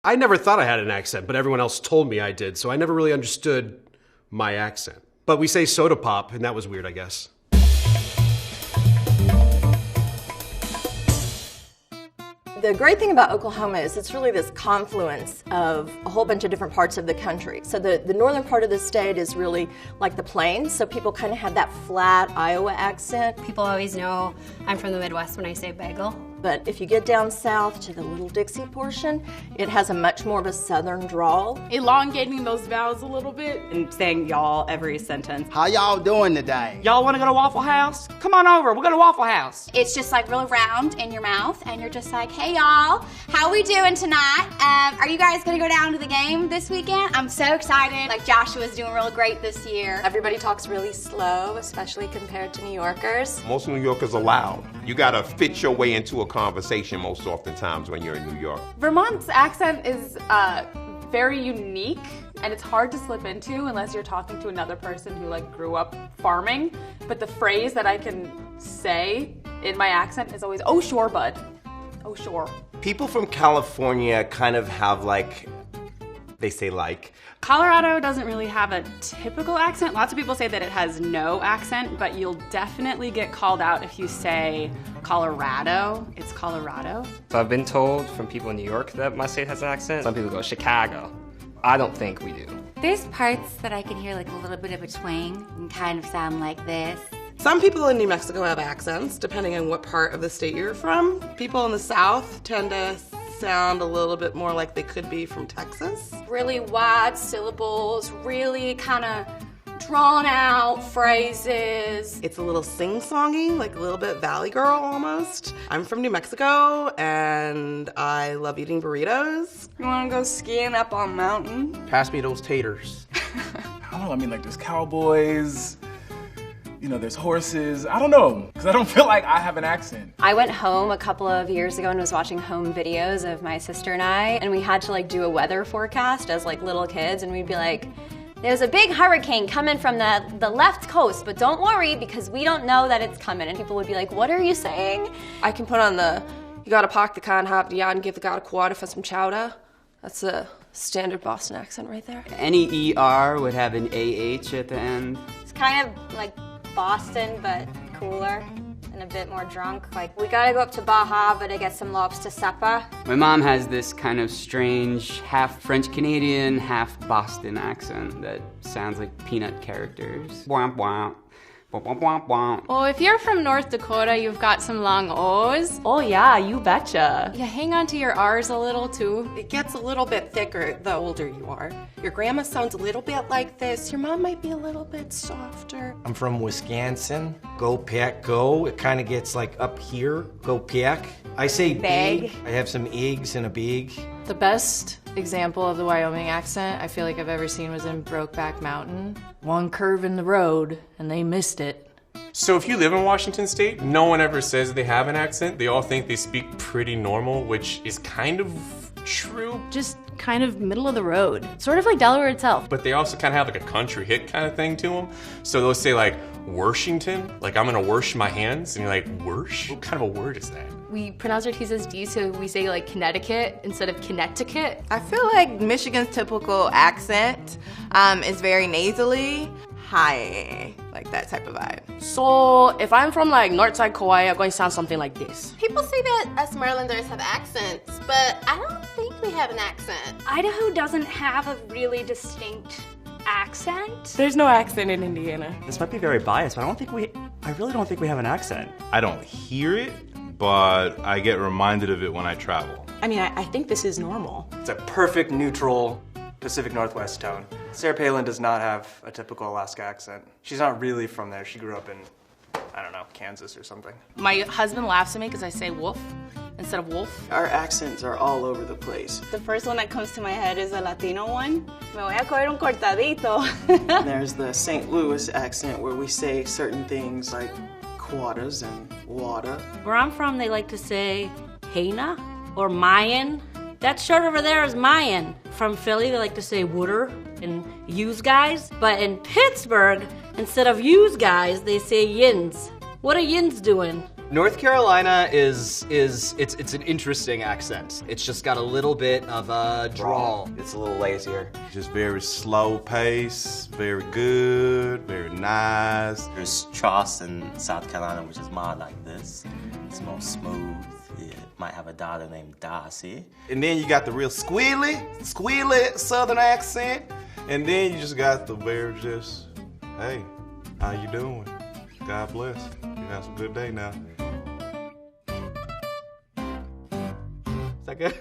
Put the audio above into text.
I never thought I had an accent, but everyone else told me I did, so I never really understood my accent. But we say soda pop, and that was weird, I guess. The great thing about Oklahoma is it's really this confluence of a whole bunch of different parts of the country. So the northern part of the state is really like the plains, so people kind of have that flat Iowa accent. People always know I'm from the Midwest when I say bagel. But if you get down south to the Little Dixie portion, it has a much more of a southern drawl. Elongating those vowels a little bit. And saying y'all every sentence. How y'all doing today? Y'all want to go to Waffle House? Come on over, we'll go to Waffle House. It's just like real round in your mouth, and you're just like, hey y'all, how we doing tonight? Are you guys gonna go down to the game this weekend? I'm so excited. Like Joshua's doing real great this year. Everybody talks really slow, especially compared to New Yorkers. Most New Yorkers are loud. You gotta fit your way into a conversation most oftentimes when you're in New York. Vermont's accent is very unique, and it's hard to slip into unless you're talking to another person who like grew up farming. But the phrase that I can say in my accent is always, oh sure, bud. Oh sure. People from California kind of have like, they say like. Colorado doesn't really have a typical accent. Lots of people say that it has no accent, but you'll definitely get called out if you say Colorado. It's Colorado. So I've been told from people in New York that my state has an accent. Some people go Chicago. I don't think we do. There's parts that I can hear like a little bit of a twang and kind of sound like this. Some people in New Mexico have accents, depending on what part of the state you're from. People in the South tend to sound a little bit more like they could be from Texas. Really wide syllables, really kind of drawn out phrases. It's a little sing-songy, like a little bit Valley Girl almost. I'm from New Mexico and I love eating burritos. You wanna go skiing up on mountain? Pass me those taters. I don't know, I mean like there's cowboys, you know, there's horses. I don't know, because I don't feel like I have an accent. I went home a couple of years ago and was watching home videos of my sister and I, and we had to like do a weather forecast as like little kids, and we'd be like, there's a big hurricane coming from the left coast, but don't worry because we don't know that it's coming. And people would be like, what are you saying? I can put on you gotta park the car and hop down and give the guy a quarter for some chowder. That's a standard Boston accent right there. Any ER would have an AH at the end. It's kind of like Boston, but cooler and a bit more drunk. Like, we gotta go up to Bar Harbor to get some lobster supper. My mom has this kind of strange half French-Canadian, half Boston accent that sounds like peanut characters. Womp womp. Womp womp womp. Well, if you're from North Dakota, you've got some long O's. Oh yeah, you betcha. You hang on to your R's a little too. It gets a little bit thicker the older you are. Your grandma sounds a little bit like this. Your mom might be a little bit softer. I'm from Wisconsin. Go Pack Go. It kind of gets like up here. Go Pack. I say big. I have some eggs in a bag. The best example of the Wyoming accent I feel like I've ever seen was in Brokeback Mountain. One curve in the road and they missed it. So if you live in Washington State, no one ever says they have an accent. They all think they speak pretty normal, which is kind of true. Just kind of middle of the road. Sort of like Delaware itself. But they also kind of have like a country hit kind of thing to them. So they'll say like, Worshington, like I'm gonna wash my hands, and you're like, worsh? What kind of a word is that? We pronounce our T's as D's, so we say like Connecticut instead of Connecticut. I feel like Michigan's typical accent is very nasally. Hi, like that type of vibe. So if I'm from like Northside Kauai, I'm going to sound something like this. People say that us Marylanders have accents, but I don't think we have an accent. Idaho doesn't have a really distinct accent. There's no accent in Indiana. This might be very biased, but I really don't think we have an accent. I don't hear it, but I get reminded of it when I travel. I mean, I think this is normal. It's a perfect neutral Pacific Northwest tone. Sarah Palin does not have a typical Alaska accent. She's not really from there. She grew up in, I don't know, Kansas or something. My husband laughs at me because I say wolf instead of wolf. Our accents are all over the place. The first one that comes to my head is a Latino one. Me voy a coger un cortadito. There's the St. Louis accent where we say certain things like quarters and water. Where I'm from, they like to say Hena or Mayan. That shirt over there is Mayan. From Philly, they like to say wooder and yous guys. But in Pittsburgh, instead of yous guys, they say yins. What are yins doing? North Carolina it's an interesting accent. It's just got a little bit of a drawl. It's a little lazier. Just very slow pace, very good, very nice. There's Charleston, South Carolina, which is more like this. It's more smooth. It might have a daughter named Darcy. And then you got the real squealy Southern accent. And then you just got the very just, hey, how you doing? God bless. You have a good day now. Is that good?